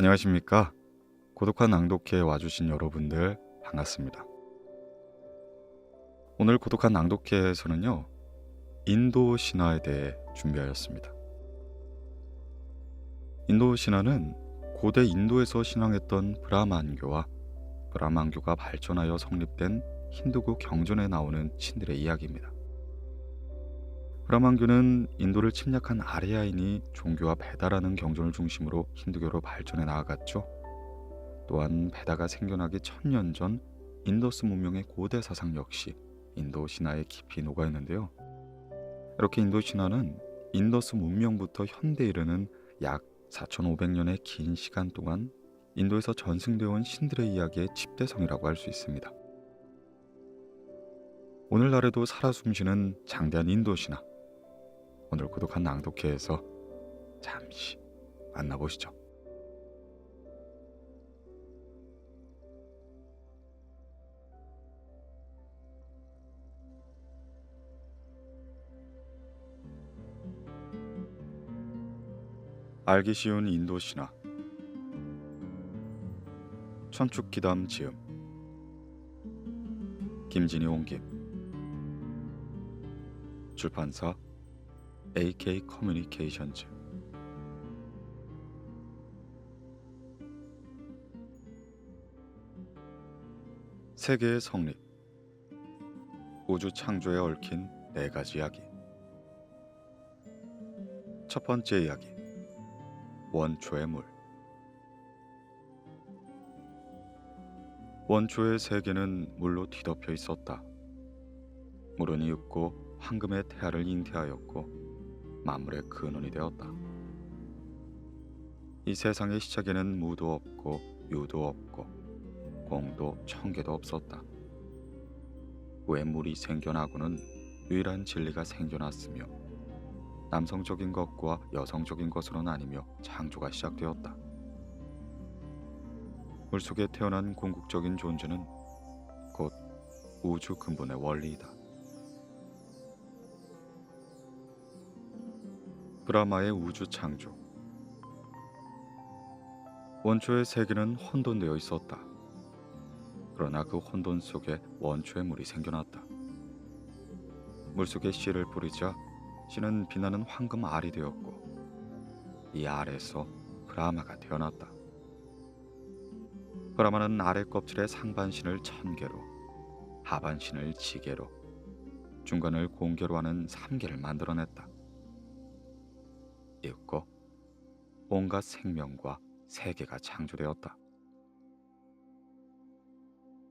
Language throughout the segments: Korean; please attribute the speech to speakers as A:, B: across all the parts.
A: 안녕하십니까? 고독한 낭독회에 와주신 여러분들 반갑습니다. 오늘 고독한 낭독회에서는요, 인도 신화에 대해 준비하였습니다. 인도 신화는 고대 인도에서 신앙했던 브라만교와 브라만교가 발전하여 성립된 힌두교 경전에 나오는 신들의 이야기입니다. 브라만교는 인도를 침략한 아리아인이 종교와 베다라는 경전을 중심으로 힌두교로 발전해 나아갔죠. 또한 베다가 생겨나기 1000년 전 인더스 문명의 고대 사상 역시 인도 신화에 깊이 녹아있는데요. 이렇게 인도 신화는 인더스 문명부터 현대에 이르는 약 4500년의 긴 시간 동안 인도에서 전승되어 온 신들의 이야기의 집대성이라고 할 수 있습니다. 오늘날에도 살아 숨쉬는 장대한 인도 신화, 오늘 고독한 낭독회에서 잠시 만나보시죠. 알기 쉬운 인도 신화, 천축기담 지음, 김진희 옹김, 출판사 AK 커뮤니케이션즈. 세계의 성립, 우주 창조에 얽힌 4가지 이야기. 첫 번째 이야기, 원초의 물. 원초의 세계는 물로 뒤덮여 있었다. 물은 이윽고 황금의 태아를 잉태하였고 만물의 근원이 되었다. 이 세상의 시작에는 무도 없고 유도 없고 공도 청계도 없었다. 왜 물이 생겨나고는 유일한 진리가 생겨났으며 남성적인 것과 여성적인 것으로 나뉘며 창조가 시작되었다. 물속에 태어난 궁극적인 존재는 곧 우주 근본의 원리이다. 브라마의 우주 창조. 원초의 세계는 혼돈되어 있었다. 그러나 그 혼돈 속에 원초의 물이 생겨났다. 물속에 씨를 뿌리자 씨는 빛나는 황금 알이 되었고 이 알에서 브라마가 태어났다. 브라마는 알의 껍질에 상반신을 천개로, 하반신을 지개로, 중간을 공개로 하는 3개를 만들어냈다. 이윽고 온갖 생명과 세계가 창조되었다.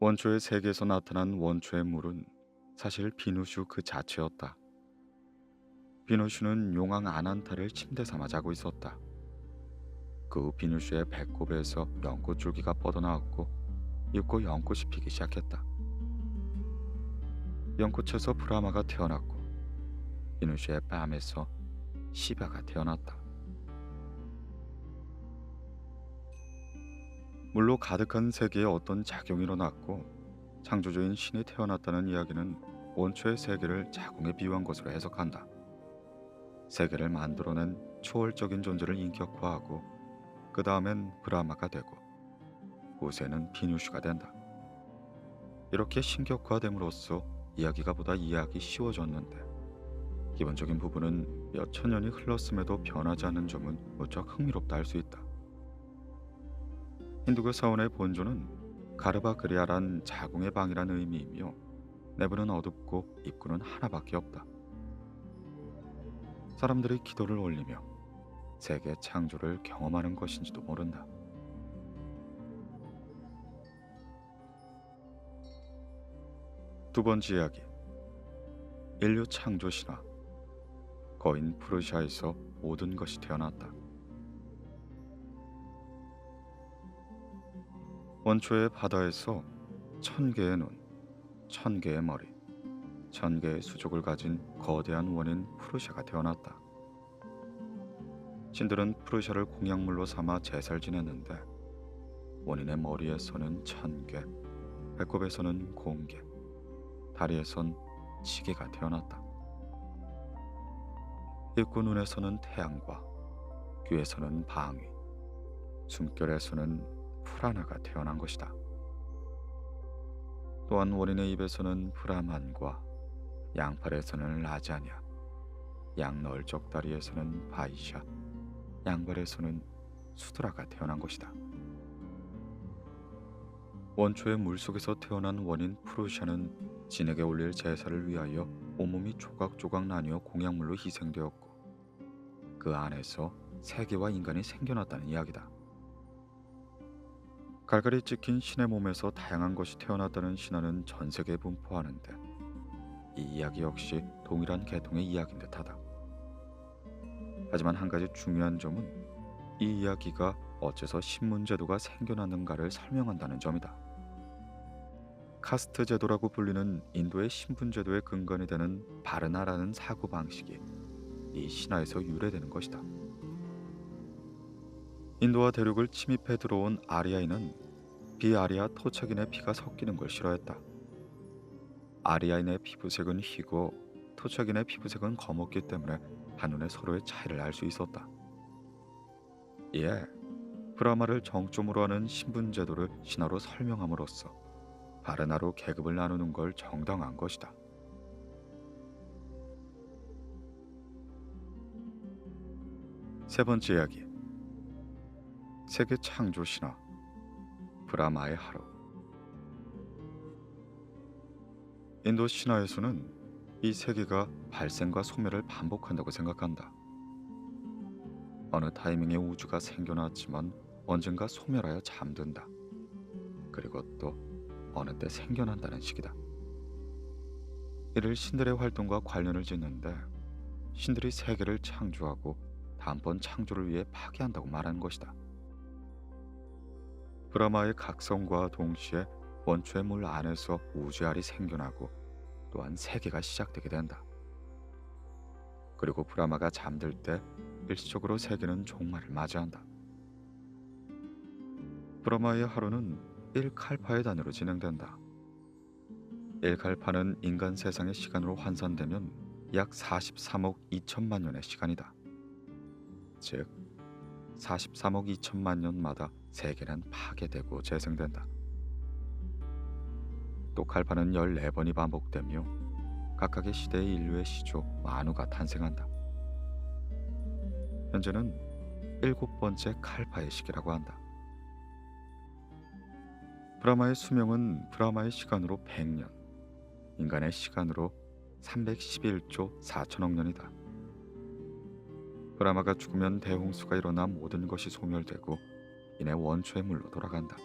A: 원초의 세계에서 나타난 원초의 물은 사실 비누슈 그 자체였다. 비누슈는 용왕 아난타를 침대 삼아 자고 있었다. 그 후 비누슈의 배꼽에서 연꽃 줄기가 뻗어나왔고 이윽고 연꽃이 피기 시작했다. 연꽃에서 브라마가 태어났고 비누슈의 뺨에서 시바가 태어났다. 물로 가득한 세계에 어떤 작용이 일어났고 창조주인 신이 태어났다는 이야기는 원초의 세계를 자궁에 비유한 것으로 해석한다. 세계를 만들어낸 초월적인 존재를 인격화하고 그 다음엔 브라마가 되고 후세는 비누슈가 된다. 이렇게 신격화됨으로써 이야기가 보다 이해하기 쉬워졌는데 기본적인 부분은 몇 천 년이 흘렀음에도 변하지 않는 점은 무척 흥미롭다 할 수 있다. 힌두교 사원의 본조는 가르바그리아란 자궁의 방이란 의미이며 내부는 어둡고 입구는 하나밖에 없다. 사람들이 기도를 올리며 세계 창조를 경험하는 것인지도 모른다. 두 번째 이야기, 인류 창조 신화. 거인 프루시아에서 모든 것이 태어났다. 원초의 바다에서 1000개의 눈, 1000개의 머리, 1000개의 수족을 가진 거대한 원인 프루시아가 태어났다. 신들은 프루시아를 공약물로 삼아 제사를 지냈는데 원인의 머리에서는 1000개, 배꼽에서는 공개, 다리에선 시계가 태어났다. 입구 눈에서는 태양과 귀에서는 방위, 숨결에서는 풀하나가 태어난 것이다. 또한 원인의 입에서는 브라만과 양팔에서는 라자냐, 양널적 다리에서는 바이샤, 양발에서는 수드라가 태어난 것이다. 원초의 물속에서 태어난 원인 프루샤는 진에게 올릴 제사를 위하여 온몸이 조각조각 나뉘어 공약물로 희생되었고 그 안에서 세계와 인간이 생겨났다는 이야기다. 갈갈이 찍힌 신의 몸에서 다양한 것이 태어났다는 신화는 전 세계에 분포하는데 이 이야기 역시 동일한 계통의 이야기인 듯하다. 하지만 한 가지 중요한 점은 이 이야기가 어째서 신문제도가 생겨났는가를 설명한다는 점이다. 카스트 제도라고 불리는 인도의 신분제도의 근간이 되는 바르나라는 사고방식이 이 신화에서 유래되는 것이다. 인도와 대륙을 침입해 들어온 아리아인은 비아리아 토착인의 피가 섞이는 걸 싫어했다. 아리아인의 피부색은 희고 토착인의 피부색은 검었기 때문에 한눈에 서로의 차이를 알 수 있었다. 이에 브라마를 정점으로 하는 신분제도를 신화로 설명함으로써 바르나로 계급을 나누는 걸 정당한 것이다. 세 번째 이야기, 세계 창조 신화 브라마의 하루. 인도 신화에서는 이 세계가 발생과 소멸을 반복한다고 생각한다. 어느 타이밍에 우주가 생겨났지만 언젠가 소멸하여 잠든다. 그리고 또 어느 때 생겨난다는 식이다. 이를 신들의 활동과 관련을 짓는데 신들이 세계를 창조하고 다음번 창조를 위해 파괴한다고 말하는 것이다. 브라마의 각성과 동시에 원초의 물 안에서 우주알이 생겨나고 또한 세계가 시작되게 된다. 그리고 브라마가 잠들 때 일시적으로 세계는 종말을 맞이한다. 브라마의 하루는 1칼파의 단위로 진행된다. 1칼파는 인간 세상의 시간으로 환산되면 약 43억 2천만 년의 시간이다. 즉 43억 2천만 년마다 세계는 파괴되고 재생된다. 또 칼파는 14번이 반복되며 각각의 시대의 인류의 시조 만우가 탄생한다. 현재는 7번째 칼파의 시기라고 한다. 브라마의 수명은 브라마의 시간으로 100년, 인간의 시간으로 311조 4천억 년이다. 브라마가 죽으면 대홍수가 일어나 모든 것이 소멸되고 이내 원초의 물로 돌아간다.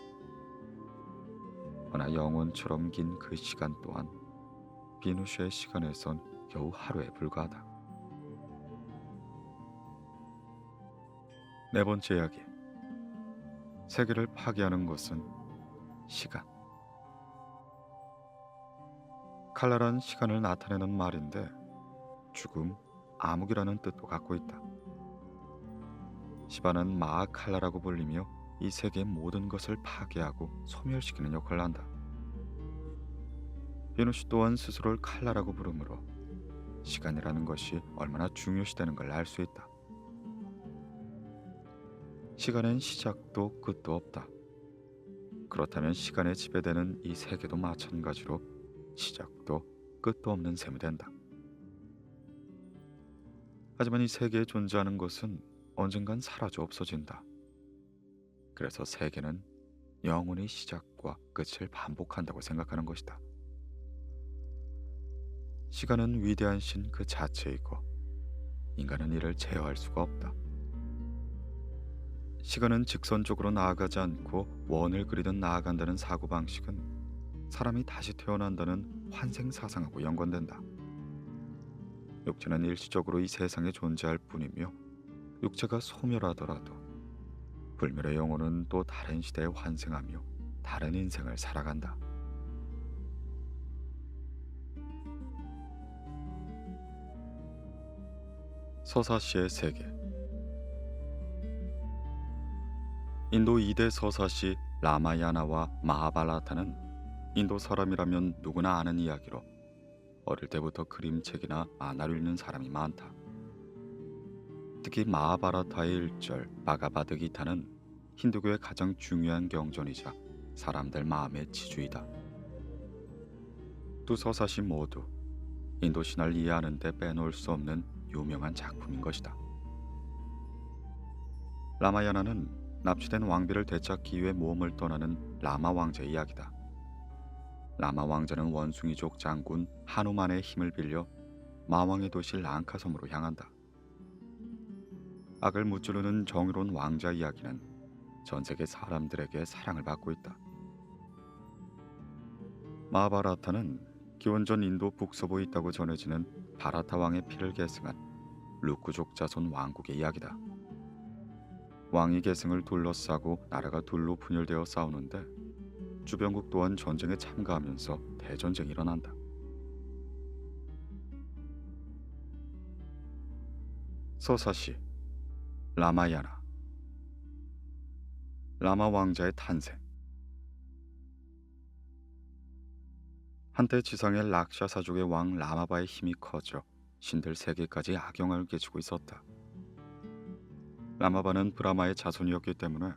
A: 그러나 영원처럼 긴 그 시간 또한 비누시의 시간에선 겨우 하루에 불과하다. 네 번째 이야기, 세계를 파괴하는 것은 시간. 칼라란 시간을 나타내는 말인데 죽음, 암흑이라는 뜻도 갖고 있다. 시바는 마아칼라라고 불리며 이 세계의 모든 것을 파괴하고 소멸시키는 역할을 한다. 비누시 또한 스스로를 칼라라고 부르므로 시간이라는 것이 얼마나 중요시되는 걸 알 수 있다. 시간엔 시작도 끝도 없다. 그렇다면 시간에 지배되는 이 세계도 마찬가지로 시작도 끝도 없는 셈이 된다. 하지만 이 세계에 존재하는 것은 언젠간 사라져 없어진다. 그래서 세계는 영원히 시작과 끝을 반복한다고 생각하는 것이다. 시간은 위대한 신 그 자체이고 인간은 이를 제어할 수가 없다. 시간은 직선적으로 나아가지 않고 원을 그리듯 나아간다는 사고방식은 사람이 다시 태어난다는 환생사상하고 연관된다. 육체는 일시적으로 이 세상에 존재할 뿐이며 육체가 소멸하더라도 불멸의 영혼은 또 다른 시대에 환생하며 다른 인생을 살아간다. 서사시의 세계. 인도 2대 서사시 라마야나와 마하발라타는 인도 사람이라면 누구나 아는 이야기로 어릴 때부터 그림책이나 만화를 읽는 사람이 많다. 특히 마하바라타의 1절 바가바드기타는 힌두교의 가장 중요한 경전이자 사람들 마음의 지주이다. 두 서사시 모두 인도 신화를 이해하는 데 빼놓을 수 없는 유명한 작품인 것이다. 라마야나는 납치된 왕비를 되찾기 위해 모험을 떠나는 라마 왕자의 이야기다. 라마 왕자는 원숭이족 장군 하누만의 힘을 빌려 마왕의 도시 랑카섬으로 향한다. 악을 무찌르는 정의로운 왕자 이야기는 전 세계 사람들에게 사랑을 받고 있다. 마하바라타는 기원전 인도 북서부에 있다고 전해지는 바라타 왕의 피를 계승한 루크족 자손 왕국의 이야기다. 왕이 계승을 둘러싸고 나라가 둘로 분열되어 싸우는데 주변국 또한 전쟁에 참가하면서 대전쟁이 일어난다. 서사시 라마야나. 라마 왕자의 탄생. 한때 지상의 락샤사족의 왕 라마바의 힘이 커져 신들 세계까지 악영향을 끼치고 있었다. 라마바는 브라마의 자손이었기 때문에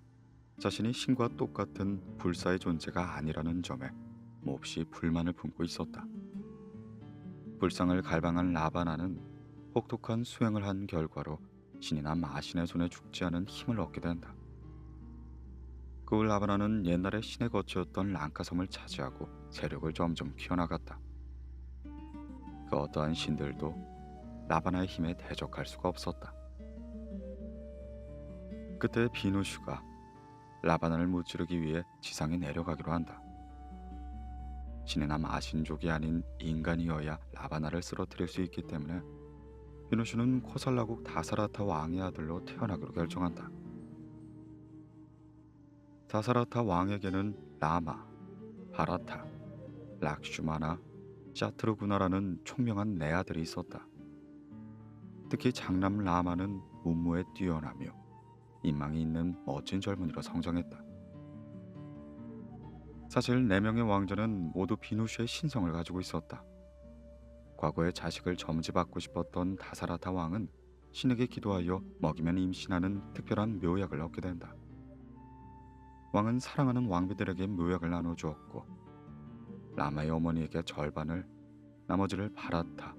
A: 자신이 신과 똑같은 불사의 존재가 아니라는 점에 몹시 불만을 품고 있었다. 불상을 갈망한 라바나는 혹독한 수행을 한 결과로 신이나 마신의 손에 죽지 않은 힘을 얻게 된다. 그 후 라바나는 옛날에 신의 거처였던 랑카섬을 차지하고 세력을 점점 키워나갔다. 그 어떠한 신들도 라바나의 힘에 대적할 수가 없었다. 그때 비누슈가 라바나를 무찌르기 위해 지상에 내려가기로 한다. 신이나 마신족이 아닌 인간이어야 라바나를 쓰러뜨릴 수 있기 때문에 비누슈는 코살라국 다사라타 왕의 아들로 태어나기로 결정한다. 다사라타 왕에게는 라마, 바라타, 락슈마나, 샤트르구나라는 총명한 네 아들이 있었다. 특히 장남 라마는 문무에 뛰어나며 인망이 있는 멋진 젊은이로 성장했다. 사실 4명의 왕자는 모두 비누슈의 신성을 가지고 있었다. 과거에 자식을 점지받고 싶었던 다사라타 왕은 신에게 기도하여 먹이면 임신하는 특별한 묘약을 얻게 된다. 왕은 사랑하는 왕비들에게 묘약을 나눠주었고 라마의 어머니에게 절반을, 나머지를 바라타,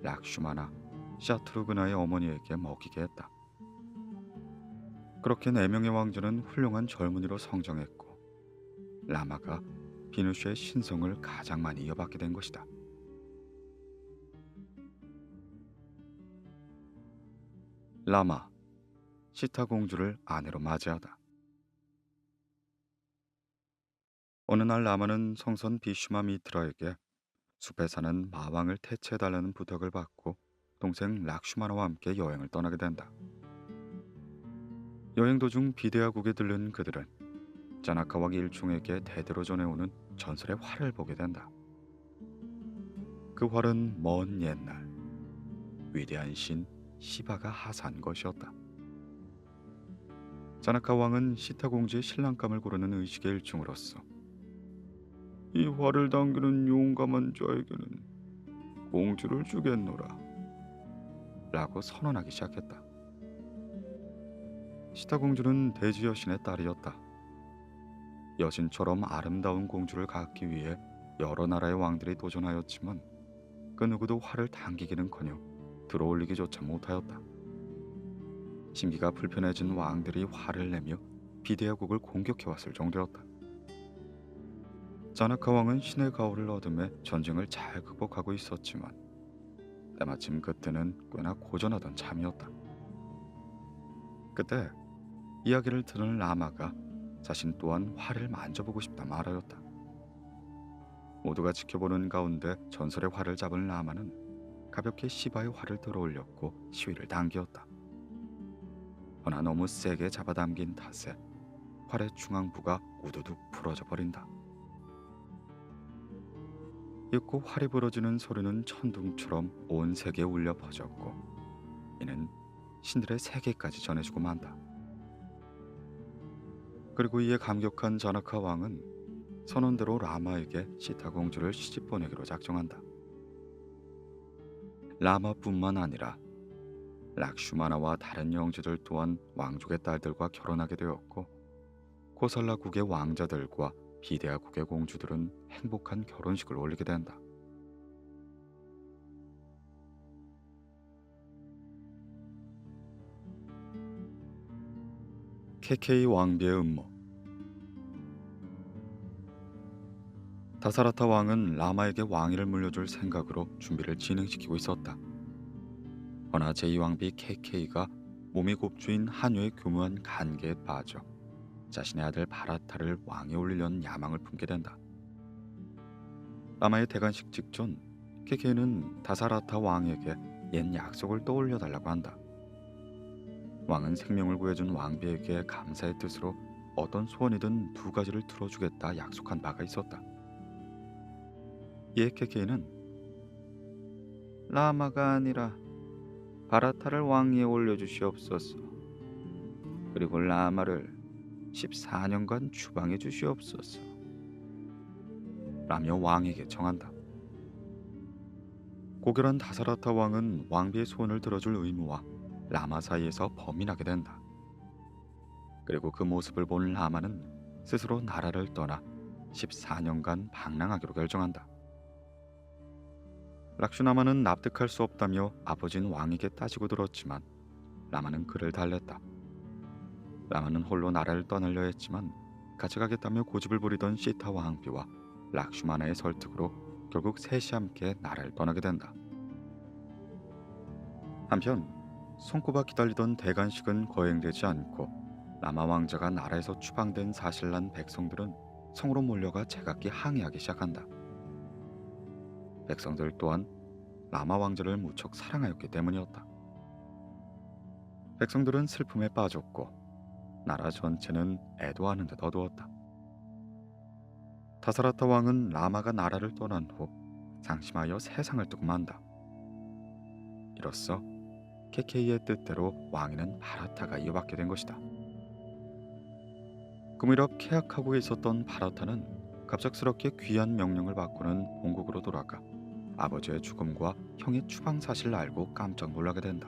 A: 락슈마나, 샤트루그나의 어머니에게 먹이게 했다. 그렇게 4명의 왕자는 훌륭한 젊은이로 성장했고 라마가 비누슈의 신성을 가장 많이 이어받게 된 것이다. 라마, 시타 공주를 아내로 맞이하다. 어느 날 라마는 성선 비슈마 미트라에게 숲에 사는 마왕을 퇴치해달라는 부탁을 받고 동생 락슈마나와 함께 여행을 떠나게 된다. 여행 도중 비데아국에 들른 그들은 자나카 왕 일총에게 대대로 전해오는 전설의 활을 보게 된다. 그 활은 먼 옛날 위대한 신 시바가 하사한 것이었다. 자나카 왕은 시타 공주의 신랑감을 고르는 의식의 일종으로서 이 활을 당기는 용감한 자에게는 공주를 주겠노라 라고 선언하기 시작했다. 시타 공주는 대지 여신의 딸이었다. 여신처럼 아름다운 공주를 갖기 위해 여러 나라의 왕들이 도전하였지만 그 누구도 활을 당기기는커녕 들어올리기조차 못하였다. 심기가 불편해진 왕들이 화를 내며 비데아국을 공격해왔을 정도였다. 자나카 왕은 신의 가호를 얻음에 전쟁을 잘 극복하고 있었지만 때마침 그때는 꽤나 고전하던 참이었다. 그때 이야기를 들은 라마가 자신 또한 활을 만져보고 싶다 말하였다. 모두가 지켜보는 가운데 전설의 활을 잡은 라마는 가볍게 시바의 활을 들어올렸고 시위를 당기었다. 허나 너무 세게 잡아당긴 탓에 활의 중앙부가 우두둑 부러져 버린다. 입고 활이 부러지는 소리는 천둥처럼 온 세계에 울려 퍼졌고 이는 신들의 세계까지 전해주고 만다. 그리고 이에 감격한 자나카 왕은 선언대로 라마에게 시타 공주를 시집 보내기로 작정한다. 라마뿐만 아니라 락슈마나와 다른 영주들 또한 왕족의 딸들과 결혼하게 되었고 코살라국의 왕자들과 비데아국의 공주들은 행복한 결혼식을 올리게 된다. 케케이 왕비의 음모. 다사라타 왕은 라마에게 왕위를 물려줄 생각으로 준비를 진행시키고 있었다. 허나 제2왕비 케케이가 몸이 곱주인 한유의 교묘한 간계에 빠져 자신의 아들 바라타를 왕에 올리려는 야망을 품게 된다. 라마의 대관식 직전 케케이는 다사라타 왕에게 옛 약속을 떠올려 달라고 한다. 왕은 생명을 구해준 왕비에게 감사의 뜻으로 어떤 소원이든 2가지를 들어주겠다 약속한 바가 있었다. 이에 케케이는 라마가 아니라 바라타를 왕위에 올려주시옵소서. 그리고 라마를 14년간 추방해 주시옵소서. 라며 왕에게 청한다. 고결한 다사라타 왕은 왕비의 소원을 들어줄 의무와 라마 사이에서 범인하게 된다. 그리고 그 모습을 본 라마는 스스로 나라를 떠나 14년간 방랑하기로 결정한다. 락슈나마는 납득할 수 없다며 아버지는 왕에게 따지고 들었지만 라마는 그를 달랬다. 라마는 홀로 나라를 떠나려 했지만 같이 가겠다며 고집을 부리던 시타 왕비와 락슈마나의 설득으로 결국 셋이 함께 나라를 떠나게 된다. 한편 손꼽아 기다리던 대관식은 거행되지 않고 라마 왕자가 나라에서 추방된 사실을 난 백성들은 성으로 몰려가 제각기 항의하기 시작한다. 백성들 또한 라마 왕자를 무척 사랑하였기 때문이었다. 백성들은 슬픔에 빠졌고 나라 전체는 애도하는 듯 어두웠다. 다사라타 왕은 라마가 나라를 떠난 후 상심하여 세상을 뜨고 만다. 이로써 케케이의 뜻대로 왕위는 바라타가 이어받게 된 것이다. 그 무렵 케약하고 있었던 바라타는 갑작스럽게 귀한 명령을 받고는 본국으로 돌아가 아버지의 죽음과 형의 추방 사실을 알고 깜짝 놀라게 된다.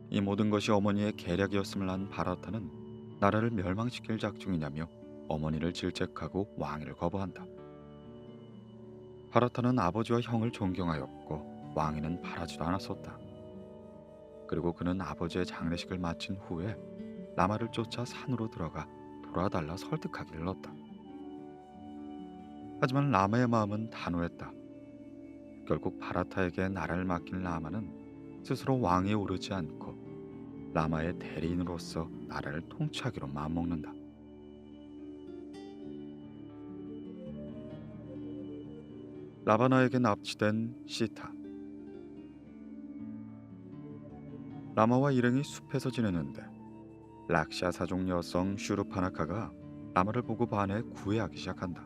A: 이 모든 것이 어머니의 계략이었음을 안 바라타는 나라를 멸망시킬 작정이냐며 어머니를 질책하고 왕위를 거부한다. 바라타는 아버지와 형을 존경하였고 왕위는 바라지도 않았었다. 그리고 그는 아버지의 장례식을 마친 후에 라마를 쫓아 산으로 들어가 돌아달라 설득하기를 넣었다. 하지만 라마의 마음은 단호했다. 결국 바라타에게 나라를 맡긴 라마는 스스로 왕위에 오르지 않고 라마의 대리인으로서 나라를 통치하기로 마음먹는다. 라바나에게 납치된 시타. 라마와 일행이 숲에서 지내는데 락시아 사족 여성 슈르파나카가 라마를 보고 반해 구애하기 시작한다.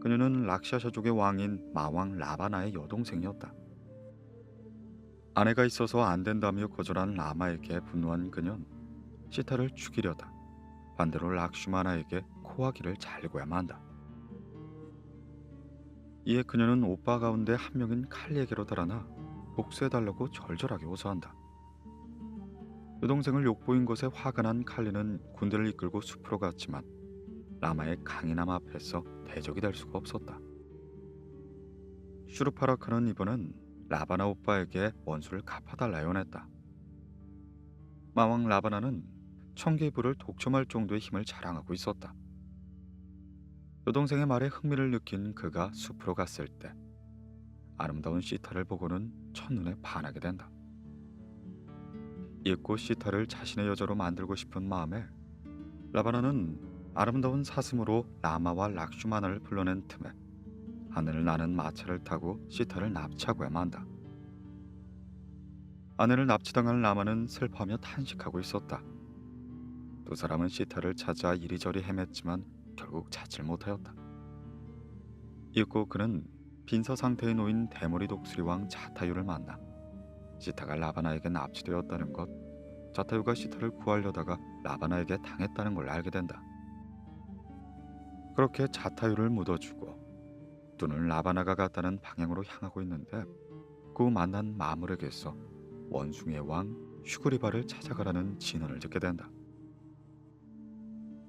A: 그녀는 락샤샤족의 왕인 마왕 라바나의 여동생이었다. 아내가 있어서 안 된다며 거절한 라마에게 분노한 그녀는 시타를 죽이려다 반대로 락슈마나에게 코하기를 잘고야만 한다. 이에 그녀는 오빠 가운데 한 명인 칼리에게로 달아나 복수해달라고 절절하게 호소한다. 여동생을 욕보인 것에 화가 난 칼리는 군대를 이끌고 숲으로 갔지만 라마의 강인함 앞에서 대적이 될 수가 없었다. 슈르파라카는 이번엔 라바나 오빠에게 원수를 갚아달라 요원했다. 마왕 라바나는 청개의 불을 독점할 정도의 힘을 자랑하고 있었다. 여동생의 말에 흥미를 느낀 그가 숲으로 갔을 때 아름다운 시타를 보고는 첫눈에 반하게 된다. 예고 시타를 자신의 여자로 만들고 싶은 마음에 라바나는 아름다운 사슴으로 라마와 락슈마나를 불러낸 틈에 하늘을 나는 마차를 타고 시타를 납치하고야만 한다. 아내를 납치당한 라마는 슬퍼하며 탄식하고 있었다. 두 사람은 시타를 찾아 이리저리 헤맸지만 결국 찾질 못하였다. 이윽고 그는 빈서 상태에 놓인 대머리 독수리왕 자타유를 만나 시타가 라바나에게 납치되었다는 것, 자타유가 시타를 구하려다가 라바나에게 당했다는 걸 알게 된다. 그렇게 자타유를 묻어주고 눈은 라바나가 갔다는 방향으로 향하고 있는데 그 만난 마물에게서 원숭이의 왕 슈그리바를 찾아가라는 진언을 듣게 된다.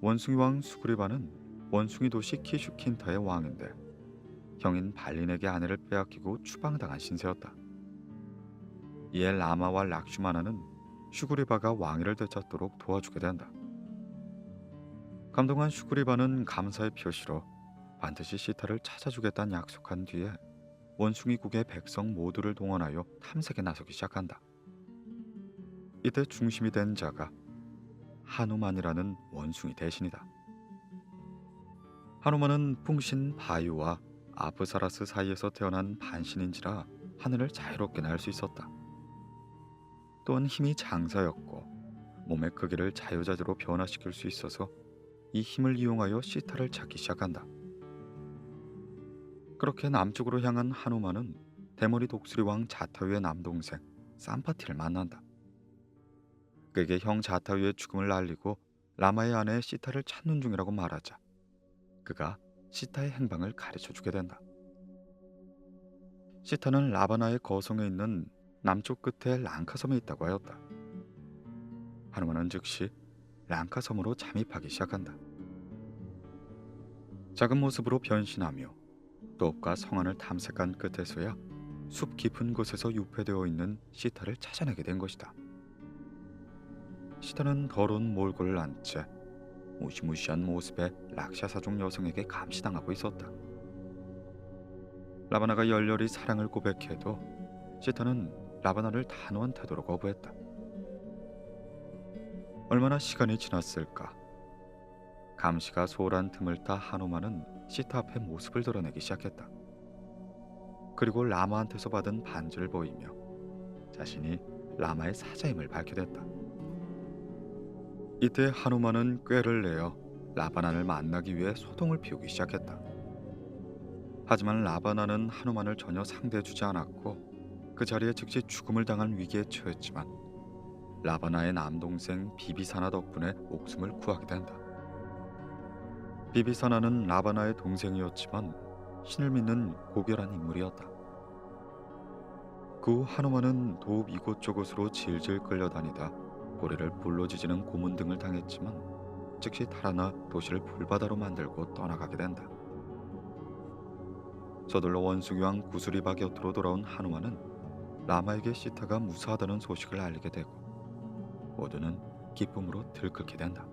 A: 원숭이 왕 수그리바는 원숭이 도시 키슈킨타의 왕인데 형인 발린에게 아내를 빼앗기고 추방당한 신세였다. 이에 라마와 락슈마나는 슈그리바가 왕위를 되찾도록 도와주게 된다. 감동한 슈그리바는 감사의 표시로 반드시 시타를 찾아주겠다는 약속한 뒤에 원숭이국의 백성 모두를 동원하여 탐색에 나서기 시작한다. 이때 중심이 된 자가 하누만이라는 원숭이 대신이다. 하누만은 풍신 바유와 아프사라스 사이에서 태어난 반신인지라 하늘을 자유롭게 날 수 있었다. 또한 힘이 장사였고 몸의 크기를 자유자재로 변화시킬 수 있어서 이 힘을 이용하여 시타를 찾기 시작한다. 그렇게 남쪽으로 향한 하누만은 대머리 독수리 왕 자타유의 남동생 산파티를 만난다. 그에게 형 자타유의 죽음을 알리고 라마의 아내 시타를 찾는 중이라고 말하자 그가 시타의 행방을 가르쳐주게 된다. 시타는 라바나의 거성에 있는 남쪽 끝에 랑카섬에 있다고 하였다. 하누만은 즉시 랑카섬으로 잠입하기 시작한다. 작은 모습으로 변신하며 도읍과 성안을 탐색한 끝에서야 숲 깊은 곳에서 유폐되어 있는 시타를 찾아내게 된 것이다. 시타는 더러운 몰골을 안 채 무시무시한 모습의 락샤사족 여성에게 감시당하고 있었다. 라바나가 열렬히 사랑을 고백해도 시타는 라바나를 단호한 태도로 거부했다. 얼마나 시간이 지났을까? 감시가 소홀한 틈을 타 하누만은 시타 앞에 모습을 드러내기 시작했다. 그리고 라마한테서 받은 반지를 보이며 자신이 라마의 사자임을 밝혀댔다. 이때 하누만은 꾀를 내어 라바난을 만나기 위해 소동을 피우기 시작했다. 하지만 라바난은 하누만을 전혀 상대해주지 않았고 그 자리에 즉시 죽음을 당한 위기에 처했지만 라바나의 남동생 비비사나 덕분에 목숨을 구하게 된다. 비비사나는 라바나의 동생이었지만 신을 믿는 고결한 인물이었다. 그 후 하누만은 도읍 이곳저곳으로 질질 끌려다니다 고리를 불로 지지는 고문 등을 당했지만 즉시 달아나 도시를 불바다로 만들고 떠나가게 된다. 서둘러 원숭이왕 구스리바 곁으로 돌아온 하누만은 라마에게 시타가 무사하다는 소식을 알리게 되고 모두는 기쁨으로 들끓게 된다.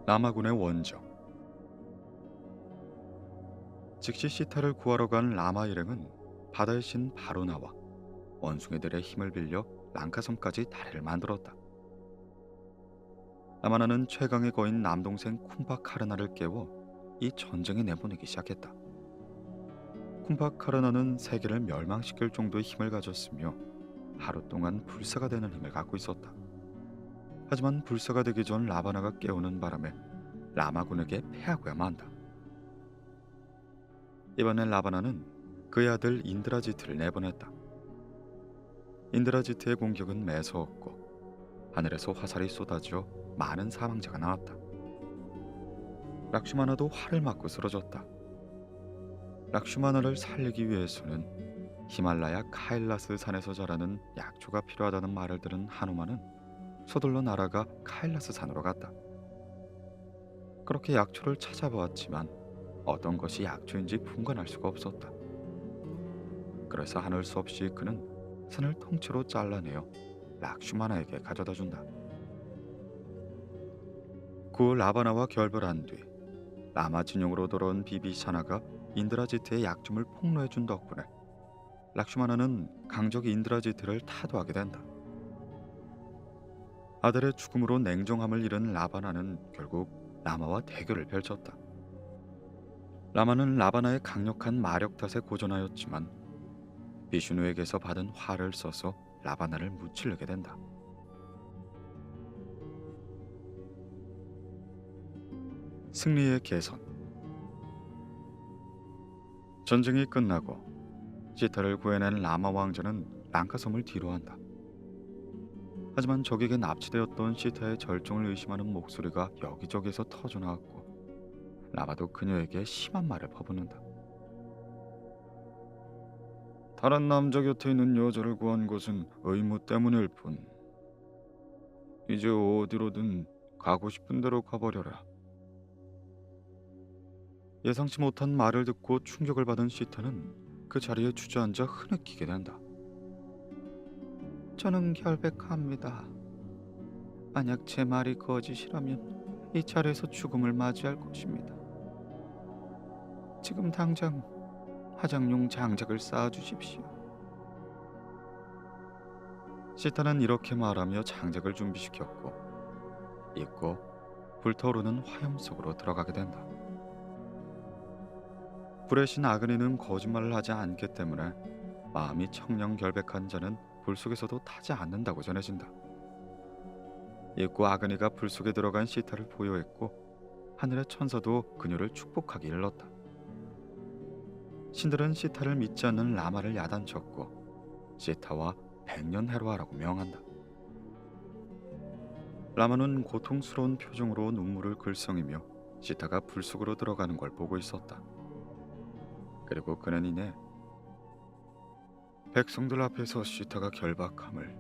A: 라마군의 원정. 즉시 시타를 구하러 간 라마 일행은 바다의 신 바로나와 원숭이들의 힘을 빌려 랑카섬까지 다리를 만들었다. 라마나는 최강의 거인 남동생 쿰파카르나를 깨워 이 전쟁에 내보내기 시작했다. 쿰파카르나는 세계를 멸망시킬 정도의 힘을 가졌으며 하루 동안 불사가 되는 힘을 갖고 있었다. 하지만 불사가 되기 전 라바나가 깨우는 바람에 라마군에게 패하고야 만다. 이번엔 라바나는 그의 아들 인드라지트를 내보냈다. 인드라지트의 공격은 매서웠고 하늘에서 화살이 쏟아져 많은 사망자가 나왔다. 락슈마나도 활을 맞고 쓰러졌다. 락슈마나를 살리기 위해서는 히말라야 카일라스 산에서 자라는 약초가 필요하다는 말을 들은 하누만은 서둘러 날아가 카일라스 산으로 갔다. 그렇게 약초를 찾아보았지만 어떤 것이 약초인지 분간할 수가 없었다. 그래서 하늘 수 없이 그는 산을 통째로 잘라내어 락슈마나에게 가져다 준다. 그 라바나와 결별한 뒤 라마 진영으로 돌아온 비비샤나가 인드라지트의 약점을 폭로해준 덕분에 락슈마나는 강적이 인드라지트를 타도하게 된다. 아들의 죽음으로 냉정함을 잃은 라바나는 결국 라마와 대결을 펼쳤다. 라마는 라바나의 강력한 마력 탓에 고전하였지만 비슈누에게서 받은 화를 써서 라바나를 무찌르게 된다. 승리의 개선. 전쟁이 끝나고 시타를 구해낸 라마 왕자는 랑카섬을 뒤로한다. 하지만 적에게 납치되었던 시타의 절정을 의심하는 목소리가 여기저기서 터져나왔고 라마도 그녀에게 심한 말을 퍼붓는다. 다른 남자 곁에 있는 여자를 구한 것은 의무 때문일 뿐. 이제 어디로든 가고 싶은 대로 가버려라. 예상치 못한 말을 듣고 충격을 받은 시타는 그 자리에 주저앉아 흐느끼게 된다. 저는 결백합니다. 만약 제 말이 거짓이라면 이 자리에서 죽음을 맞이할 것입니다. 지금 당장 화장용 장작을 쌓아주십시오. 시타는 이렇게 말하며 장작을 준비시켰고 잊고 불타오르는 화염 속으로 들어가게 된다. 불의 신 아그니는 거짓말을 하지 않기 때문에 마음이 청렴 결백한 자는 불 속에서도 타지 않는다고 전해진다. 잊고 아그니가 불 속에 들어간 시타를 보호했고 하늘의 천사도 그녀를 축복하기 일렀다. 신들은 시타를 믿지 않는 라마를 야단쳤고 시타와 백년 해로하라고 명한다. 라마는 고통스러운 표정으로 눈물을 글썽이며 시타가 불 속으로 들어가는 걸 보고 있었다. 그리고 그는 이내 백성들 앞에서 시타가 결박함을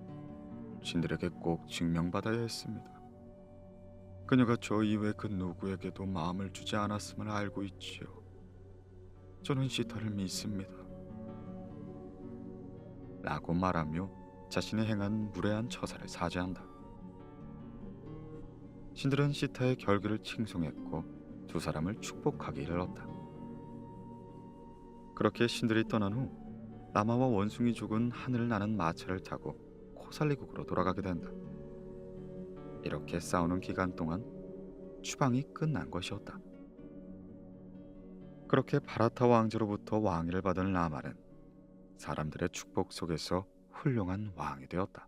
A: 신들에게 꼭 증명받아야 했습니다. 그녀가 저 이외 그 누구에게도 마음을 주지 않았음을 알고 있지요. 저는 시타를 믿습니다. 라고 말하며 자신이 행한 무례한 처사를 사죄한다. 신들은 시타의 결기를 칭송했고 두 사람을 축복하기 일렀다. 그렇게 신들이 떠난 후 라마와 원숭이족은 하늘을 나는 마차를 타고 코살리국으로 돌아가게 된다. 이렇게 싸우는 기간 동안 추방이 끝난 것이었다. 그렇게 바라타 왕제로부터 왕위를 받은 라마는 사람들의 축복 속에서 훌륭한 왕이 되었다.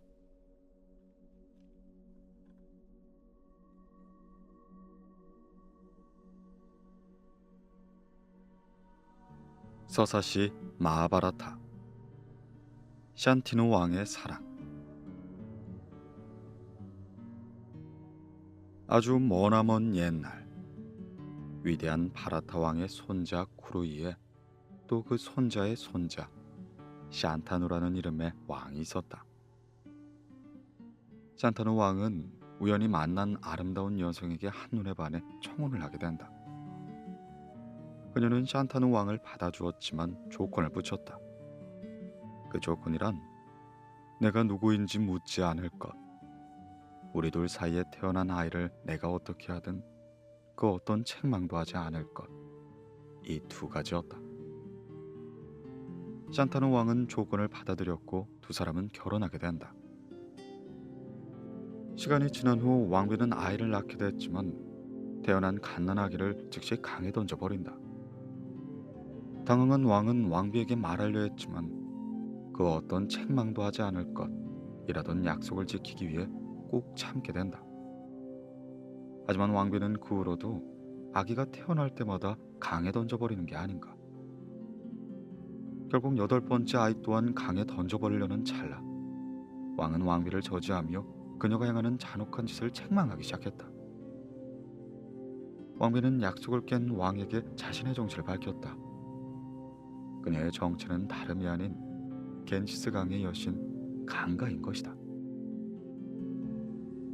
A: 서사시 마하바라타. 샨티누 왕의 사랑. 아주 머나먼 옛날, 위대한 바라타 왕의 손자 쿠루이에 또 그 손자의 손자 샨타누라는 이름의 왕이 있었다. 샨타누 왕은 우연히 만난 아름다운 여성에게 한눈에 반해 청혼을 하게 된다. 그녀는 샨타누 왕을 받아주었지만 조건을 붙였다. 그 조건이란 내가 누구인지 묻지 않을 것, 우리 둘 사이에 태어난 아이를 내가 어떻게 하든 그 어떤 책망도 하지 않을 것, 이 두 가지였다. 샨타누 왕은 조건을 받아들였고 두 사람은 결혼하게 된다. 시간이 지난 후 왕비는 아이를 낳게 됐지만 태어난 갓난아기를 즉시 강에 던져버린다. 당황한 왕은 왕비에게 말하려 했지만 그 어떤 책망도 하지 않을 것이라던 약속을 지키기 위해 꼭 참게 된다. 하지만 왕비는 그 후로도 아기가 태어날 때마다 강에 던져버리는 게 아닌가. 결국 8번째 아이 또한 강에 던져버리려는 찰나 왕은 왕비를 저지하며 그녀가 행하는 잔혹한 짓을 책망하기 시작했다. 왕비는 약속을 깬 왕에게 자신의 정체를 밝혔다. 그녀의 정체는 다름이 아닌 겐지스 강의 여신 강가인 것이다.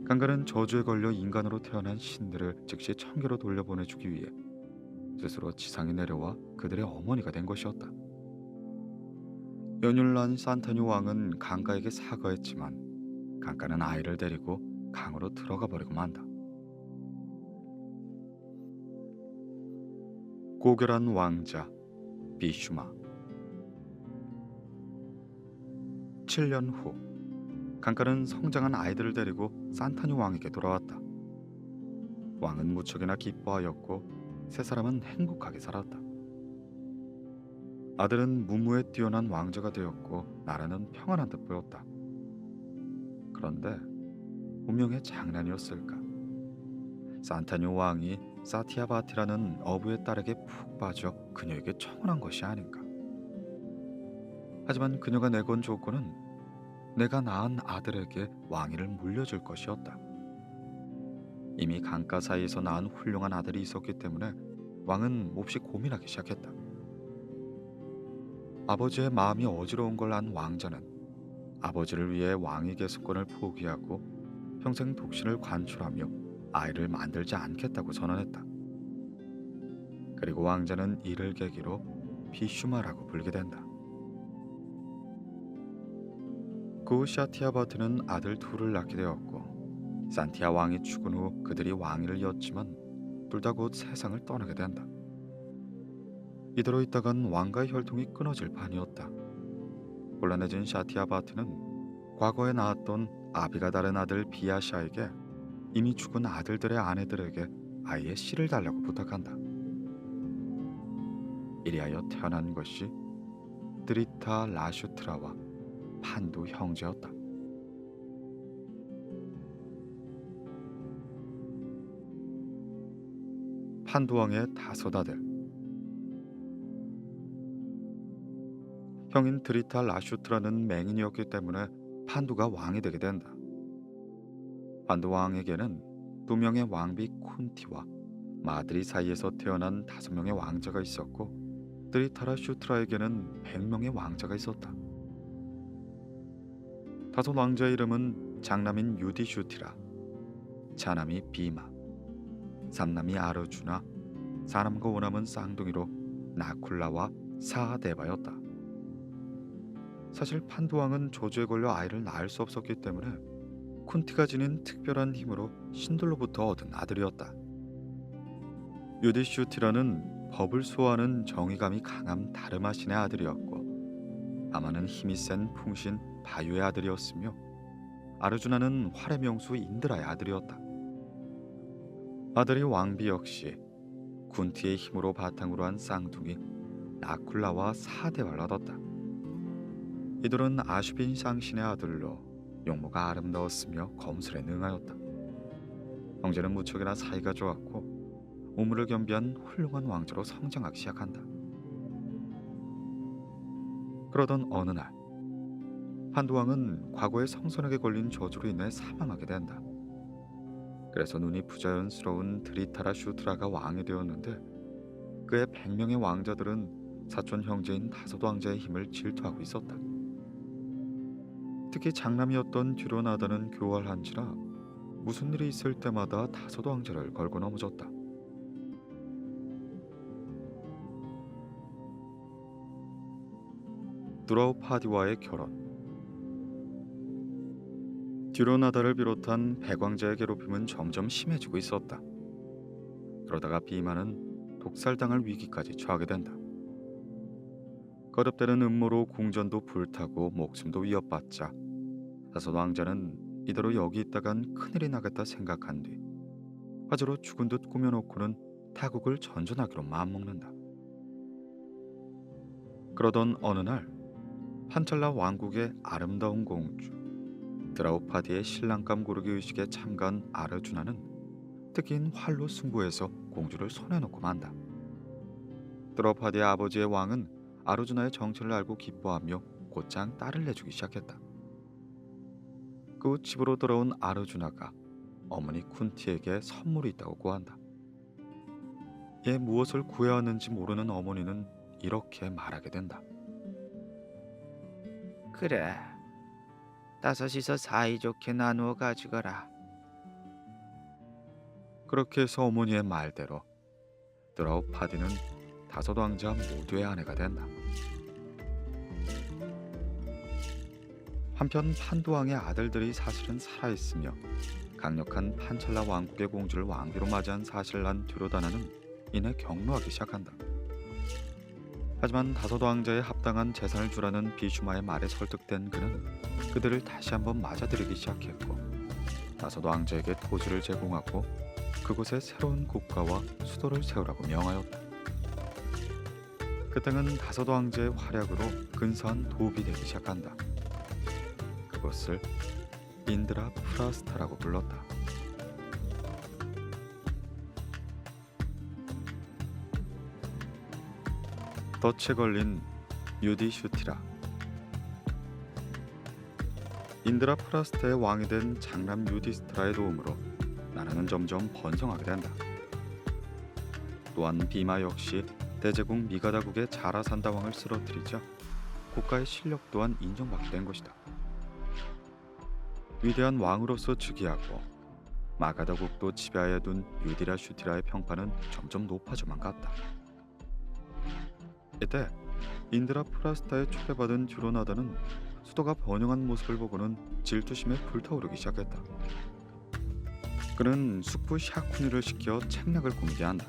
A: 강가는 저주에 걸려 인간으로 태어난 신들을 즉시 천계로 돌려보내주기 위해 스스로 지상에 내려와 그들의 어머니가 된 것이었다. 연율난 산타뉴 왕은 강가에게 사과했지만 강가는 아이를 데리고 강으로 들어가 버리고 만다. 고결한 왕자 비슈마. 7년 후 강가는 성장한 아이들을 데리고 산타뉴 왕에게 돌아왔다. 왕은 무척이나 기뻐하였고 세 사람은 행복하게 살았다. 아들은 무무에 뛰어난 왕자가 되었고 나라는 평안한 듯 보였다. 그런데 운명의 장난이었을까? 산타뉴 왕이 사티아바티라는 어부의 딸에게 푹 빠져 그녀에게 청혼한 것이 아닌가. 하지만 그녀가 내건 조건은 내가 낳은 아들에게 왕위를 물려줄 것이었다. 이미 강가 사이에서 낳은 훌륭한 아들이 있었기 때문에 왕은 몹시 고민하기 시작했다. 아버지의 마음이 어지러운 걸 안 왕자는 아버지를 위해 왕위 계승권을 포기하고 평생 독신을 관철하며 아이를 만들지 않겠다고 선언했다. 그리고 왕자는 이를 계기로 비슈마라고 불게 된다. 그 후 샤티아바트는 아들 둘을 낳게 되었고 산티아 왕이 죽은 후 그들이 왕위를 이었지만 둘 다 곧 세상을 떠나게 된다. 이대로 있다간 왕가의 혈통이 끊어질 판이었다. 곤란해진 샤티아바트는 과거에 낳았던 아비가 다른 아들 비아샤에게 이미 죽은 아들들의 아내들에게 아이의 씨를 달라고 부탁한다. 이리하여 태어난 것이 드리타 라슈트라와 판두 형제였다. 판두 왕의 다섯 아들. 형인 드리타 라슈트라는 맹인이었기 때문에 판두가 왕이 되게 된다. 판두 왕에게는 두 명의 왕비 쿤티와 마드리 사이에서 태어난 다섯 명의 왕자가 있었고 드리타 라슈트라에게는 100명의 왕자가 있었다. 다섯 왕자의 이름은 장남인 유디슈티라, 차남이 비마, 삼남이 아르주나, 사남과 오남은 쌍둥이로 나쿨라와 사하데바였다. 사실 판두왕은 저주에 걸려 아이를 낳을 수 없었기 때문에 쿤티가 지닌 특별한 힘으로 신들로부터 얻은 아들이었다. 유디슈티라는 법을 수호하는 정의감이 강한 다르마 신의 아들이었고 아마는 힘이 센 풍신 바유의 아들이었으며 아르주나는 활의 명수 인드라의 아들이었다. 아들이 왕비 역시 쿤티의 힘으로 바탕으로 한 쌍둥이 나쿨라와 사데와를 얻었다. 이들은 아슈빈 쌍신의 아들로 용모가 아름다웠으며 검술에 능하였다. 형제는 무척이나 사이가 좋았고 우물을 겸비한 훌륭한 왕자로 성장하기 시작한다. 그러던 어느 날 판두왕은 과거에 성선에게 걸린 저주로 인해 사망하게 된다. 그래서 눈이 부자연스러운 드리타라 슈트라가 왕이 되었는데 그의 100명의 왕자들은 사촌 형제인 다섯 왕자의 힘을 질투하고 있었다. 특히 장남이었던 듀로나다는 교활한지라 무슨 일이 있을 때마다 다섯 왕자를 걸고 넘어졌다. 드라우파디와의 결혼. 듀로나다를 비롯한 백왕자의 괴롭힘은 점점 심해지고 있었다. 그러다가 비마는 독살당할 위기까지 처하게 된다. 거듭되는 음모로 궁전도 불타고 목숨도 위협받자 다섯 왕자는 이대로 여기 있다간 큰일이 나겠다 생각한 뒤 화재로 죽은 듯 꾸며놓고는 타국을 전전하기로 마음먹는다. 그러던 어느 날 판찰라 왕국의 아름다운 공주 드라우파디의 신랑감 고르기 의식에 참가한 아르주나는 특기인 활로 승부해서 공주를 손에 놓고 만다. 드라우파디의 아버지의 왕은 아르주나의 정체를 알고 기뻐하며 곧장 딸을 내주기 시작했다. 그 후 집으로 돌아온 아르주나가 어머니 쿤티에게 선물이 있다고 구한다. 얘 무엇을 구해왔는지 모르는 어머니는 이렇게 말하게 된다.
B: 그래, 다섯이서 사이좋게 나누어 가져가라.
A: 그렇게 해서 어머니의 말대로 드라우파디는 다섯 왕자 모두의 아내가 된다. 한편 판두왕의 아들들이 사실은 살아있으며 강력한 판찰라 왕국의 공주를 왕비로 맞이한 사실을 안 듀로다나는 이내 경로하기 시작한다. 하지만 다섯 왕자에 합당한 재산을 주라는 비슈마의 말에 설득된 그는 그들을 다시 한번 맞아들이기 시작했고 다섯 왕자에게 토지를 제공하고 그곳에 새로운 국가와 수도를 세우라고 명하였다. 그 땅은 다섯 왕자의 활약으로 근사한 도읍이 되기 시작한다. 그것을 인드라 프라스타라고 불렀다. 덫에 걸린 유디슈티라. 인드라 프라스타의 왕이 된 장남 유디스트라의 도움으로 나라는 점점 번성하게 된다. 또한 비마 역시 대제국 미가다국의 자라산다 왕을 쓰러뜨리자 국가의 실력 또한 인정받게 된 것이다. 위대한 왕으로서 즉위하고 마가다국도 지배하에 둔 유디라 슈티라의 평판은 점점 높아져만 갔다. 이때 인드라 프라스타에 초대받은 듀로나다는 수도가 번영한 모습을 보고는 질투심에 불타오르기 시작했다. 그는 숙부 샤쿠니를 시켜 책략을 꾸미게 한다.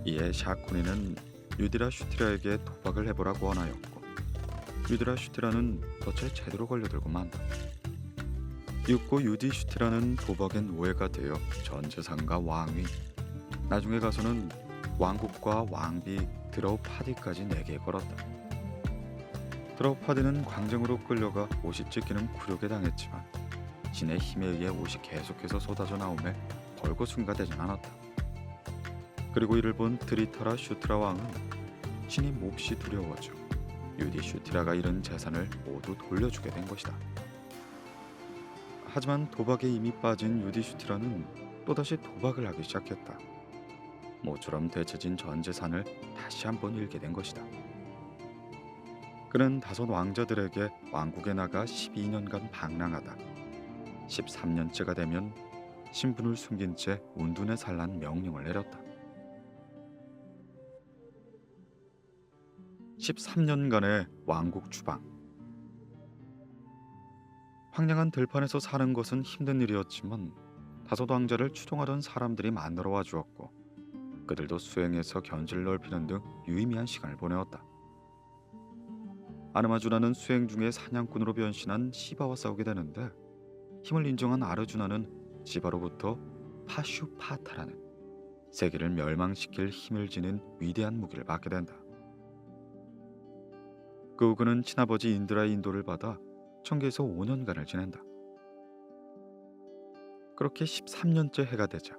A: 이에 샤쿠니는 유디라 슈티라에게 도박을 해보라고 원하였고, 유디라 슈티라는 덫에 제대로 걸려들고 만다. 육고 유디 슈티라는 도박엔 노예가 되어 전 재산과 왕위, 나중에 가서는 왕국과 왕비 드라우파디까지 내게 걸었다. 드라우파디는 광정으로 끌려가 옷이 찢기는 굴욕에 당했지만 신의 힘에 의해 옷이 계속해서 쏟아져 나오며 벌거숭이가 되진 않았다. 그리고 이를 본 드리타라 슈트라 왕은 신이 몹시 두려워져 유디 슈티라가 잃은 재산을 모두 돌려주게 된 것이다. 하지만 도박에 이미 빠진 유디 슈티라는 또다시 도박을 하기 시작했다. 모처럼 되찾은 전 재산을 다시 한번 잃게 된 것이다. 그는 다섯 왕자들에게 왕국에 나가 12년간 방랑하다 13년째가 되면 신분을 숨긴 채 운둔에 살란 명령을 내렸다. 13년간의 왕국 추방. 황량한 들판에서 사는 것은 힘든 일이었지만 다섯 왕자를 추종하던 사람들이 만들어와 주었고, 그들도 수행해서 견지를 넓히는 등 유의미한 시간을 보내었다. 아르마주나는 수행 중에 사냥꾼으로 변신한 시바와 싸우게 되는데, 힘을 인정한 아르주나는 시바로부터 파슈파타라는 세계를 멸망시킬 힘을 지닌 위대한 무기를 받게 된다. 그 후 그는 친아버지 인드라의 인도를 받아 청계에서 5년간을 지낸다. 그렇게 13년째 해가 되자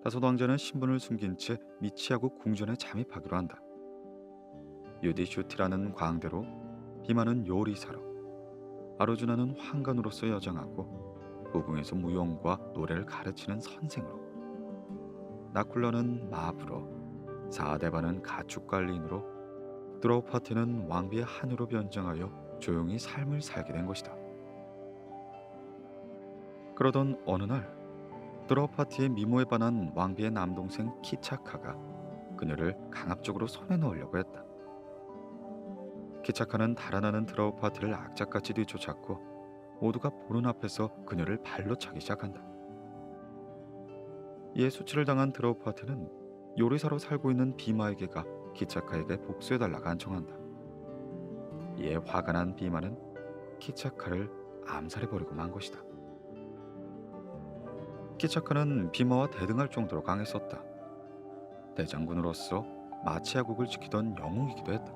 A: 다섯 왕자는 신분을 숨긴 채 미치아국 궁전에 잠입하기로 한다. 유디슈티라는 광대로, 비마는 요리사로, 아르주나는 환관으로서 여정하고 무궁에서 무용과 노래를 가르치는 선생으로, 나쿨라는 마부로, 사데바는 가축관리인으로, 드라우파티는 왕비의 하녀로 변장하여 조용히 삶을 살게 된 것이다. 그러던 어느 날 드라우파티의 미모에 반한 왕비의 남동생 키차카가 그녀를 강압적으로 손에 넣으려고 했다. 키차카는 달아나는 드라우파티를 악착같이 뒤쫓았고 모두가 보는 앞에서 그녀를 발로 차기 시작한다. 이에 수치를 당한 드라우파티는 요리사로 살고 있는 비마에게가 키차카에게 복수해달라 간청한다. 이에 화가 난 비마는 키차카를 암살해버리고 만 것이다. 키차카는 비마와 대등할 정도로 강했었다. 대장군으로서 마치아국을 지키던 영웅이기도 했다.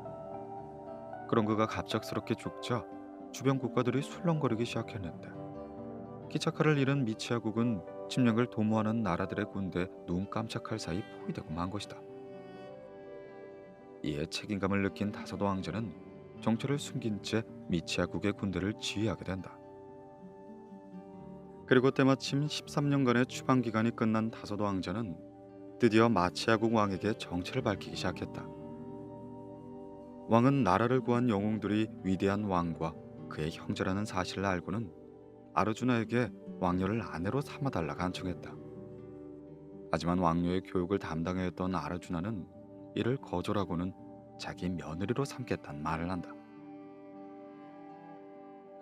A: 그런 그가 갑작스럽게 죽자 주변 국가들이 술렁거리기 시작했는데, 키차카를 잃은 미치아국은 침략을 도모하는 나라들의 군대에 눈 깜짝할 사이 포위되고 만 것이다. 이에 책임감을 느낀 다섯 왕자는 정체를 숨긴 채 미치아국의 군대를 지휘하게 된다. 그리고 때마침 13년간의 추방 기간이 끝난 다섯 왕자는 드디어 마치아국 왕에게 정체를 밝히기 시작했다. 왕은 나라를 구한 영웅들이 위대한 왕과 그의 형제라는 사실을 알고는 아르주나에게 왕녀를 아내로 삼아달라 간청했다. 하지만 왕녀의 교육을 담당해야 했던 아르주나는 이를 거절하고는 자기 며느리로 삼겠다는 말을 한다.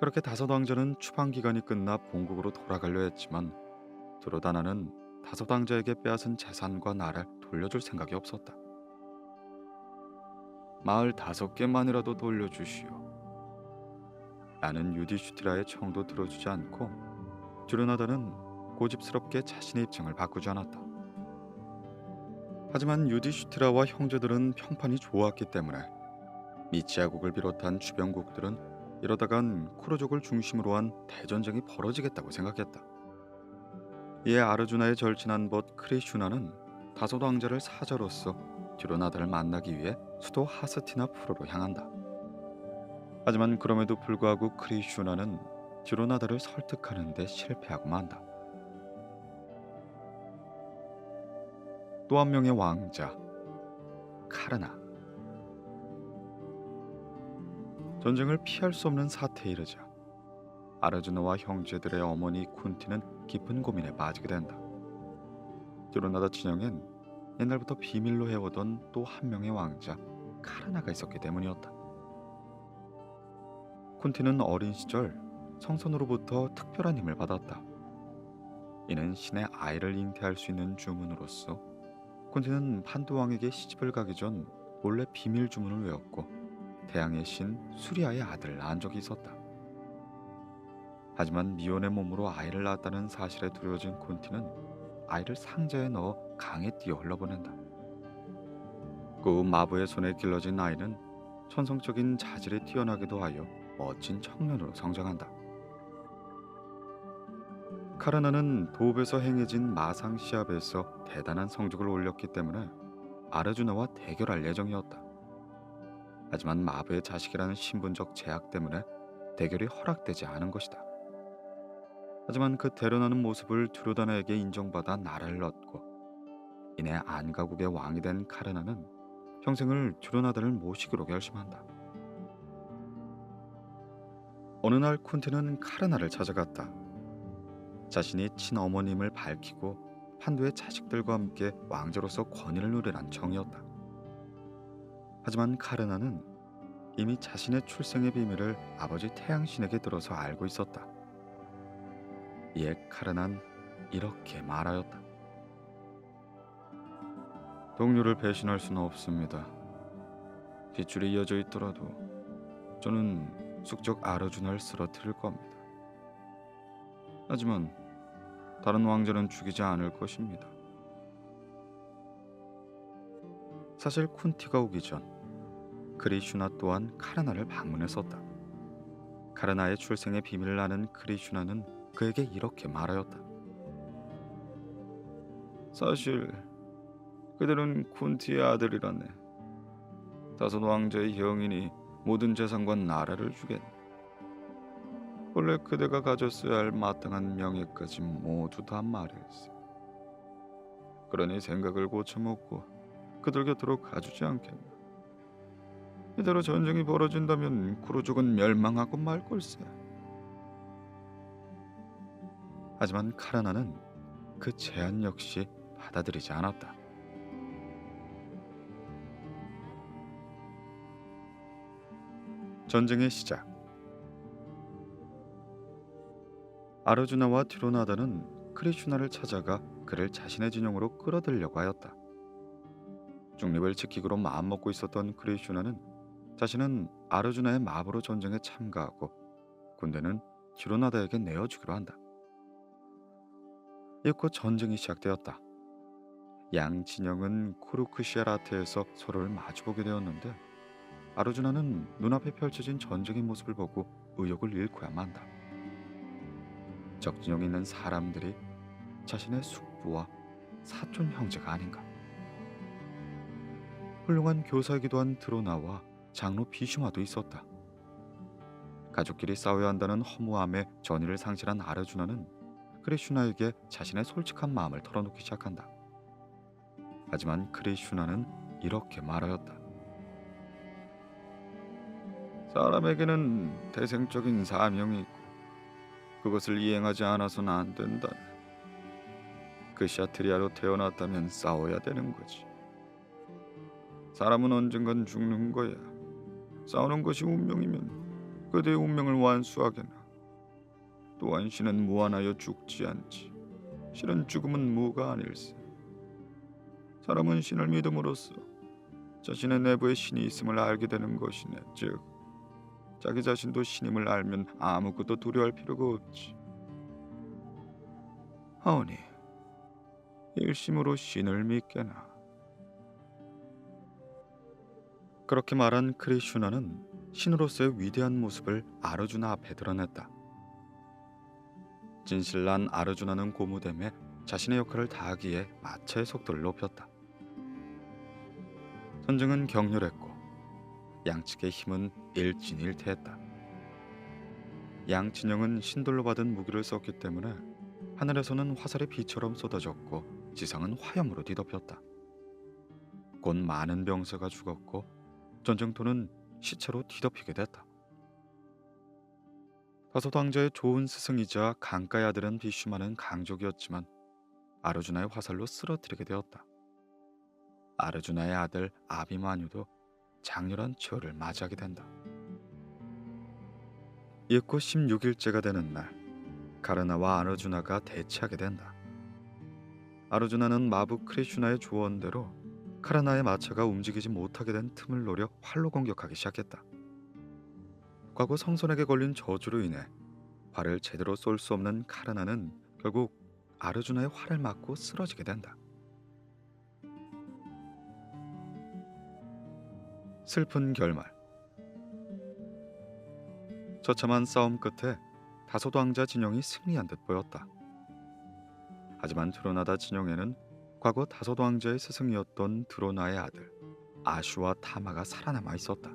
A: 그렇게 다섯 왕자는 추방 기간이 끝나 본국으로 돌아가려 했지만 두로다나는 다섯 왕자에게 빼앗은 재산과 나라를 돌려줄 생각이 없었다. 마을 5개만이라도 돌려주시오. 나는 유디슈티라의 청도 들어주지 않고, 듀르나다는 고집스럽게 자신의 입장을 바꾸지 않았다. 하지만 유디슈티라와 형제들은 평판이 좋았기 때문에 미치아국을 비롯한 주변국들은 이러다간 쿠르족을 중심으로 한 대전쟁이 벌어지겠다고 생각했다. 이에 아르주나의 절친한 벗 크리슈나는 다섯 왕자를 사자로서 듀르나다를 만나기 위해 수도 하스티나푸르로 향한다. 하지만 그럼에도 불구하고 크리슈나는 듀르나다를 설득하는 데 실패하고 만다. 또 한 명의 왕자, 카르나. 전쟁을 피할 수 없는 사태에 이르자 아르주나와 형제들의 어머니 쿤티는 깊은 고민에 빠지게 된다. 드로나다 진영엔 옛날부터 비밀로 해오던 또 한 명의 왕자 카르나가 있었기 때문이었다. 쿤티는 어린 시절 성선으로부터 특별한 힘을 받았다. 이는 신의 아이를 잉태할 수 있는 주문으로서 쿤티는 판두 왕에게 시집을 가기 전 몰래 비밀 주문을 외웠고 태양의 신 수리아의 아들을 낳은 적이 있었다. 하지만 미혼의 몸으로 아이를 낳았다는 사실에 두려워진 쿤티는 아이를 상자에 넣어 강에 뛰어 흘러보낸다. 그 후 마부의 손에 길러진 아이는 천성적인 자질이 뛰어나기도 하여 멋진 청년으로 성장한다. 카르나는 도읍에서 행해진 마상 시합에서 대단한 성적을 올렸기 때문에 아르주나와 대결할 예정이었다. 하지만 마부의 자식이라는 신분적 제약 때문에 대결이 허락되지 않은 것이다. 하지만 그 대련하는 모습을 두로다나에게 인정받아 나라를 얻고 이내 안가국의 왕이 된 카르나는 평생을 두로나다를 모시기로 결심한다. 어느 날 쿤티는 카르나를 찾아갔다. 자신이 친어머님을 밝히고 판도의 자식들과 함께 왕자로서 권위를 누리란 정이었다. 하지만 카르나는 이미 자신의 출생의 비밀을 아버지 태양신에게 들어서 알고 있었다. 이에 카르난 이렇게 말하였다. 동료를 배신할 수는 없습니다. 뒷줄이 이어져 있더라도 저는 숙적 아르주나를 쓰러뜨릴 겁니다. 하지만 다른 왕자는 죽이지 않을 것입니다. 사실 쿤티가 오기 전 크리슈나 또한 카르나를 방문했었다. 카르나의 출생의 비밀을 아는 크리슈나는 그에게 이렇게 말하였다. 사실 그들은 쿤티의 아들이라네. 다섯 왕자의 형이니 모든 재산과 나라를 주겠네. 원래 그대가 가졌어야 할 마땅한 명예까지 모두 다 말했어. 그러니 생각을 고쳐먹고 그들 곁으로 가주지 않겠나. 이대로 전쟁이 벌어진다면 쿠르족은 멸망하고 말 걸세. 하지만 카르나는 그 제안 역시 받아들이지 않았다. 전쟁의 시작. 아르주나와 드로나다는 크리슈나를 찾아가 그를 자신의 진영으로 끌어들려고 하였다. 중립을 지키기로 마음먹고 있었던 크리슈나는 자신은 아르주나의 마부로 전쟁에 참가하고 군대는 드로나다에게 내어주기로 한다. 이윽고 전쟁이 시작되었다. 양 진영은 쿠르크시아라테에서 서로를 마주보게 되었는데 아르주나는 눈앞에 펼쳐진 전쟁의 모습을 보고 의욕을 잃고야 만다. 적진영에 있는 사람들이 자신의 숙부와 사촌 형제가 아닌가. 훌륭한 교사이기도 한 드로나와 장로 비슈마도 있었다. 가족끼리 싸워야 한다는 허무함에 전의를 상실한 아르주나는 크리슈나에게 자신의 솔직한 마음을 털어놓기 시작한다. 하지만 크리슈나는 이렇게 말하였다. 사람에게는 대생적인 사명이 있고 그것을 이행하지 않아서는 안 된다. 그 샤트리아로 태어났다면 싸워야 되는 거지. 사람은 언젠간 죽는 거야. 싸우는 것이 운명이면 그대의 운명을 완수하게나. 또한 신은 무한하여 죽지 않지. 실은 죽음은 무가 아닐세. 사람은 신을 믿음으로써 자신의 내부에 신이 있음을 알게 되는 것이네. 즉 자기 자신도 신임을 알면 아무것도 두려워할 필요가 없지. 하오니 일심으로 신을 믿게나. 그렇게 말한 크리슈나는 신으로서의 위대한 모습을 아르주나 앞에 드러냈다. 진실난 아르주나는 고무됨에 자신의 역할을 다하기에 마차의 속도를 높였다. 전쟁은 격렬했고 양측의 힘은 일진일퇴했다. 양 진영은 신들로 받은 무기를 썼기 때문에 하늘에서는 화살이 비처럼 쏟아졌고 지상은 화염으로 뒤덮였다. 곧 많은 병사가 죽었고 전쟁터는 시체로 뒤덮이게 됐다. 다섯 왕자의 좋은 스승이자 강가의 아들은 비슈마는 강족이었지만 아르주나의 화살로 쓰러뜨리게 되었다. 아르주나의 아들 아비마뉴도 장렬한 치열을 맞이하게 된다. 이윽고 16일째가 되는 날, 가르나와 아르주나가 대치하게 된다. 아르주나는 마부 크리슈나의 조언대로 카르나의 마차가 움직이지 못하게 된 틈을 노려 활로 공격하기 시작했다. 과거 성선에게 걸린 저주로 인해 활을 제대로 쏠 수 없는 카르나는 결국 아르주나의 활을 맞고 쓰러지게 된다. 슬픈 결말. 처참한 싸움 끝에 다섯 왕자 진영이 승리한 듯 보였다. 하지만 드로나다 진영에는 과거 다섯 왕자의 스승이었던 드로나의 아들 아슈와 타마가 살아남아 있었다.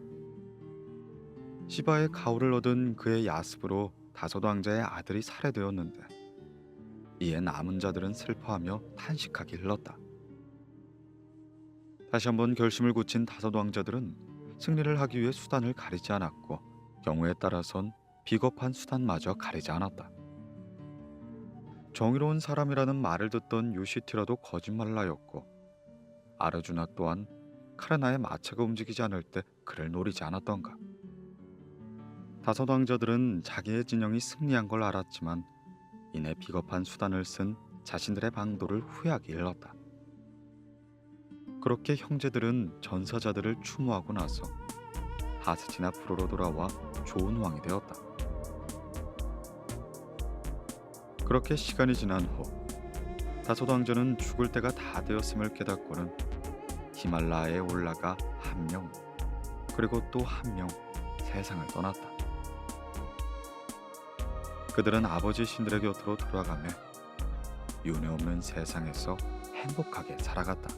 A: 시바의 가호를 얻은 그의 야습으로 다섯 왕자의 아들이 살해되었는데 이에 남은 자들은 슬퍼하며 탄식하기 흘렀다. 다시 한번 결심을 굳힌 다섯 왕자들은 승리를 하기 위해 수단을 가리지 않았고 경우에 따라선 비겁한 수단마저 가리지 않았다. 정의로운 사람이라는 말을 듣던 유시티라도 거짓말을 하였고 아르주나 또한 카르나의 마차가 움직이지 않을 때 그를 노리지 않았던가. 다섯 왕자들은 자기의 진영이 승리한 걸 알았지만 이내 비겁한 수단을 쓴 자신들의 방도를 후회하기 일렀다. 그렇게 형제들은 전사자들을 추모하고 나서 하스티나푸르로 돌아와 좋은 왕이 되었다. 그렇게 시간이 지난 후 다섯 왕자는 죽을 때가 다 되었음을 깨닫고는 히말라야에 올라가 한 명, 그리고 또 한 명 세상을 떠났다. 그들은 아버지 신들의 곁으로 돌아가며 윤회 없는 세상에서 행복하게 살아갔다.